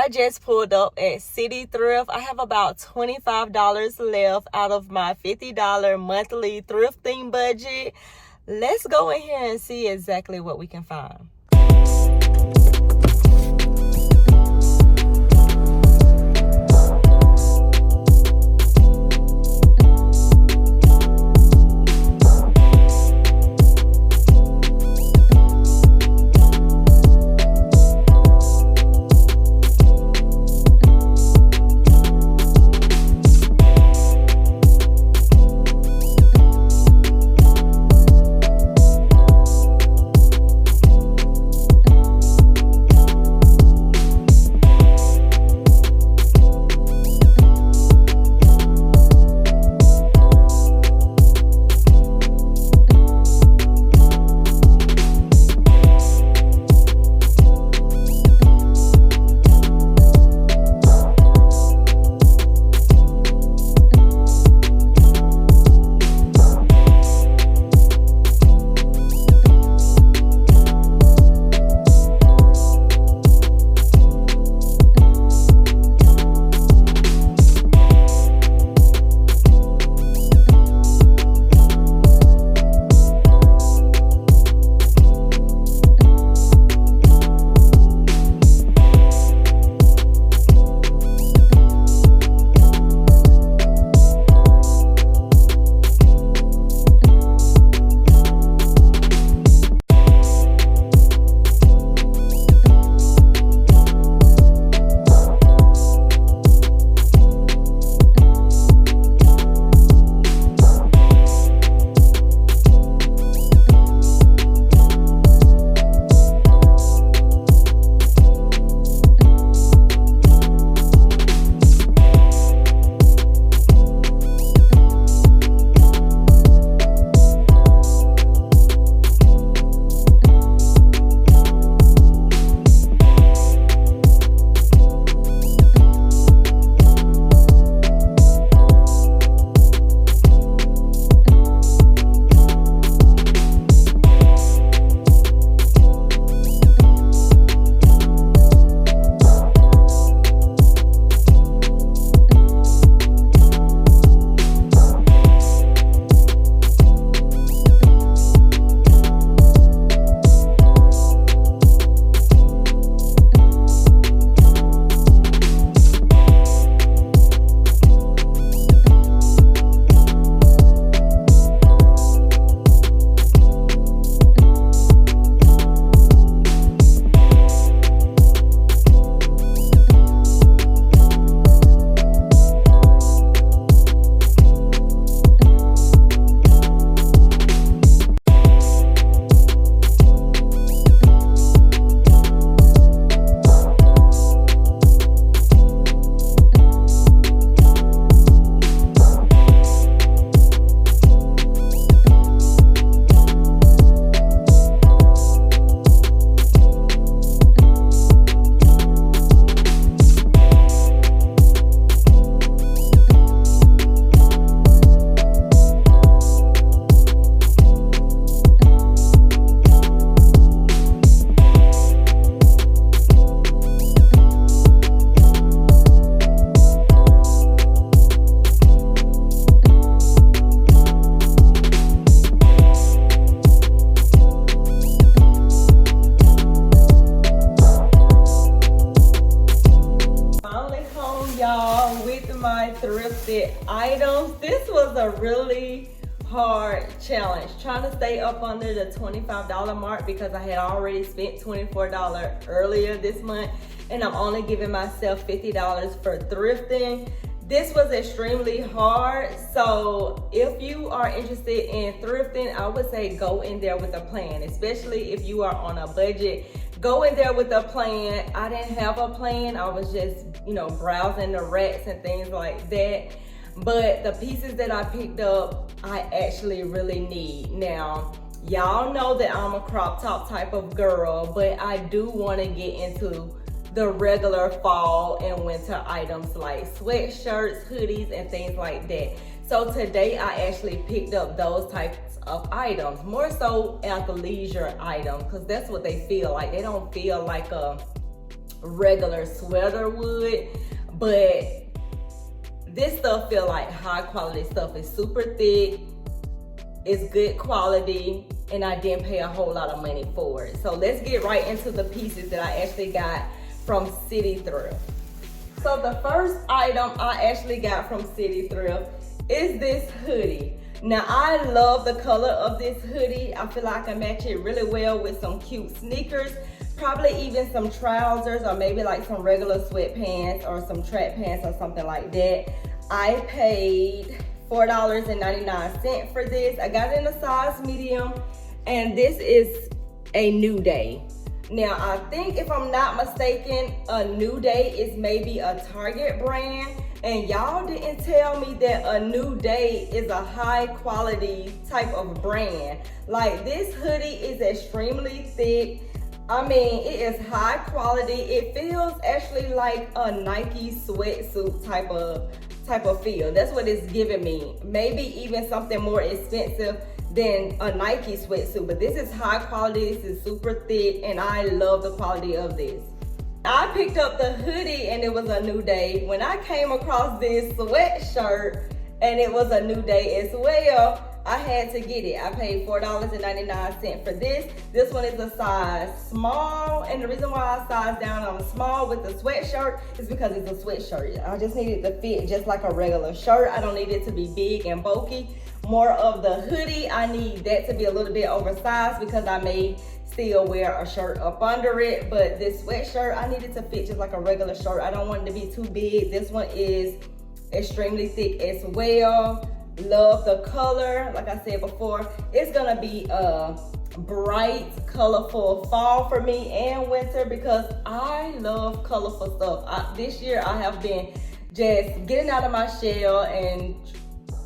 I just pulled up at City Thrift. I have about $25 left out of my $50 monthly thrifting budget. Let's go in here and see exactly what we can find. Thrifted items. This was a really hard challenge, trying to stay up under the $25 mark because I had already spent $24 earlier this month and I'm only giving myself $50 for thrifting. This was extremely hard, so if you are interested in thrifting, I would say go in there with a plan, especially if you are on a budget. Go in there with a plan. I didn't have a plan. I was just, browsing the racks and things like that. But the pieces that I picked up, I actually really need. Now, y'all know that I'm a crop top type of girl, but I do want to get into the regular fall and winter items like sweatshirts, hoodies, and things like that. So today I actually picked up those types of items, more so athleisure items, because that's what they feel like. They don't feel like a regular sweater would, but this stuff feel like high quality stuff. It's super thick, it's good quality, and I didn't pay a whole lot of money for it. So let's get right into the pieces that I actually got from City Thrift. So the first item I actually got from City Thrift is this hoodie. Now I love the color of this hoodie. I feel like I can match it really well with some cute sneakers, probably even some trousers, or maybe like some regular sweatpants or some track pants or something like that. I paid $4.99 for this. I got it in a size medium, and this is a New Day. Now I think, if I'm not mistaken, a New Day is maybe a Target brand, and y'all didn't tell me that a New Day is a high quality type of brand. Like, this hoodie is extremely thick. I mean, it is high quality. It feels actually like a Nike sweatsuit type of feel. That's what it's giving me. Maybe even something more expensive than a Nike sweatsuit, but this is high quality. This is super thick, and I love the quality of this. I picked up the hoodie and it was a New Day. When I came across this sweatshirt and it was a New Day as well, I had to get it. I paid $4.99 for this. This one is a size small, and the reason why I sized down on small with the sweatshirt is because it's a sweatshirt. I just need it to fit just like a regular shirt. I don't need it to be big and bulky. More of the hoodie, I need that to be a little bit oversized because I may still wear a shirt up under it, but this sweatshirt, I need it to fit just like a regular shirt. I don't want it to be too big. This one is extremely thick as well. Love the color. Like I said before, it's gonna be a bright, colorful fall for me and winter because I love colorful stuff. This year I have been just getting out of my shell and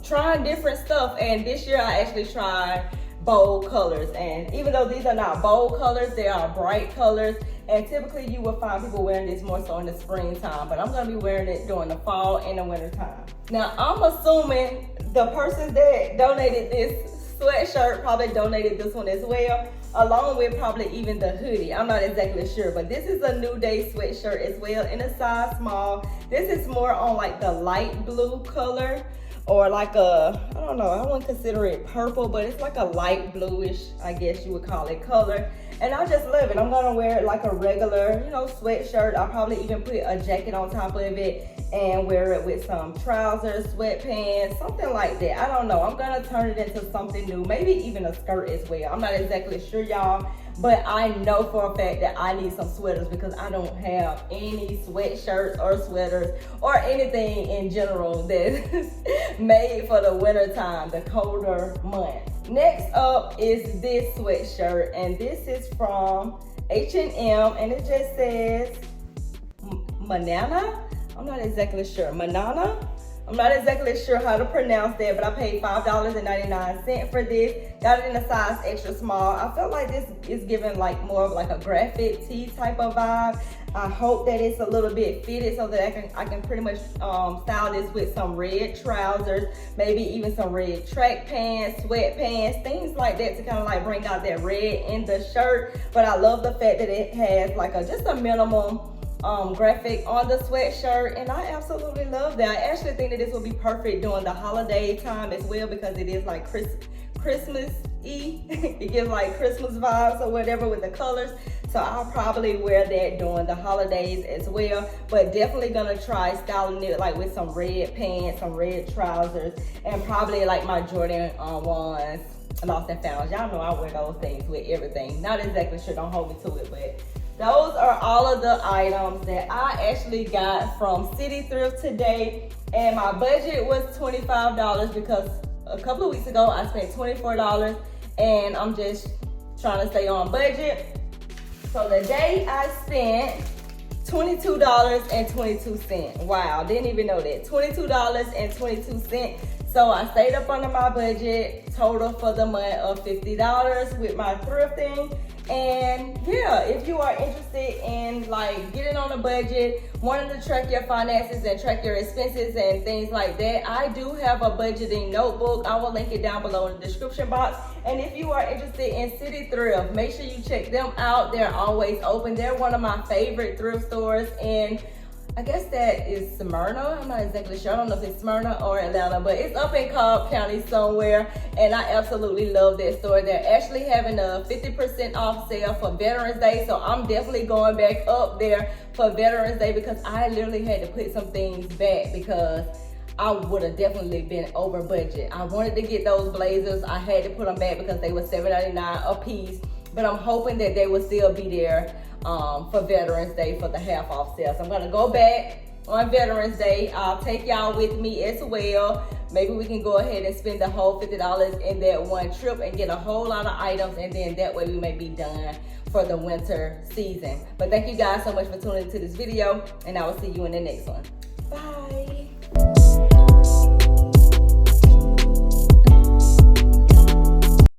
trying different stuff, and this year I actually tried bold colors, and even though these are not bold colors, they are bright colors, and typically you will find people wearing this more so in the springtime, but I'm gonna be wearing it during the fall and the winter time. Now I'm assuming the person that donated this sweatshirt probably donated this one as well, along with probably even the hoodie. I'm not exactly sure, but this is a New Day sweatshirt as well in a size small. This is more on like the light blue color, or like a, I don't know, I wouldn't consider it purple, but it's like a light bluish, I guess you would call it, color. And I just love it. I'm gonna wear it like a regular, sweatshirt. I'll probably even put a jacket on top of it and wear it with some trousers, sweatpants, something like that. I don't know. I'm gonna turn it into something new, maybe even a skirt as well. I'm not exactly sure, y'all, but I know for a fact that I need some sweaters because I don't have any sweatshirts or sweaters or anything in general that's made for the winter time, the colder months. Next up is this sweatshirt, and this is from H&M, and it just says Manana. I'm not exactly sure. Manana? I'm not exactly sure how to pronounce that, but I paid $5.99 for this. Got it in a size extra small. I felt like this is giving like more of like a graphic tee type of vibe. I hope that it's a little bit fitted so that I can pretty much style this with some red trousers, maybe even some red track pants, sweatpants, things like that to kind of like bring out that red in the shirt. But I love the fact that it has like just a minimum graphic on the sweatshirt, and I absolutely love that. I actually think that this will be perfect during the holiday time as well because it is like Christmas-y. It gives like Christmas vibes or whatever with the colors. So I'll probably wear that during the holidays as well, but definitely gonna try styling it like with some red pants, some red trousers, and probably like my Jordan 1s, lost and found. Y'all know I wear those things with everything. Not exactly sure, don't hold me to it, but those are all of the items that I actually got from City Thrift today, and my budget was $25 because a couple of weeks ago I spent $24, and I'm just trying to stay on budget. So today I spent $22.22. Wow, didn't even know that. $22.22 So I stayed up under my budget, total for the month of $50 with my thrifting. And yeah, if you are interested in like getting on a budget, wanting to track your finances and track your expenses and things like that, I do have a budgeting notebook. I will link it down below in the description box. And if you are interested in City Thrift, make sure you check them out. They're always open. They're one of my favorite thrift stores, and I guess that is Smyrna. I'm not exactly sure. I don't know if it's Smyrna or Atlanta, but it's up in Cobb County somewhere. And I absolutely love that store. They're actually having a 50% off sale for Veterans Day. So I'm definitely going back up there for Veterans Day because I literally had to put some things back because I would have definitely been over budget. I wanted to get those blazers. I had to put them back because they were $7.99 a piece. But I'm hoping that they will still be there for Veterans Day for the half off sale. So I'm gonna go back on Veterans Day. I'll take y'all with me as well. Maybe we can go ahead and spend the whole $50 in that one trip and get a whole lot of items, and then that way we may be done for the winter season. But thank you guys so much for tuning into this video, and I will see you in the next one. Bye.